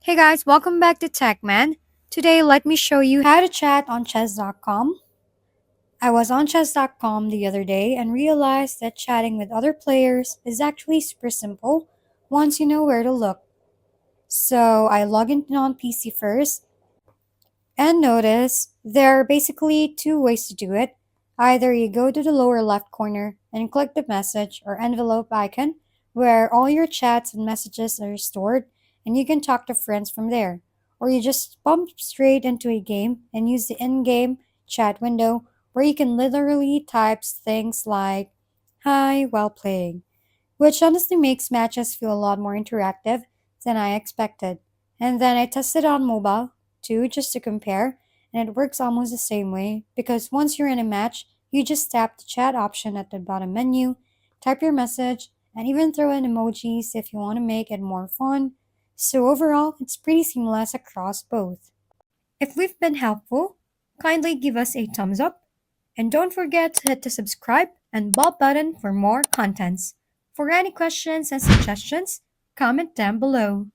Hey guys, welcome back to TechMan. Today, let me show you how to chat on chess.com. I was on chess.com the other day and realized that chatting with other players is actually super simple once you know where to look. So I log in on PC first and notice there are basically two ways to do it. Either you go to the lower left corner and click the message or envelope icon where all your chats and messages are stored and you can talk to friends from there. Or you just bump straight into a game and use the in game chat window where you can literally type things like hi while playing, which honestly makes matches feel a lot more interactive than I expected. And then I tested on mobile too, just to compare, and it works almost the same way because once you're in a match, you just tap the chat option at the bottom menu, type your message, and even throw in emojis if you want to make it more fun. So overall, it's pretty seamless across both. If we've been helpful, kindly give us a thumbs up and don't forget to hit the subscribe and bell button for more contents. For any questions and suggestions, comment down below.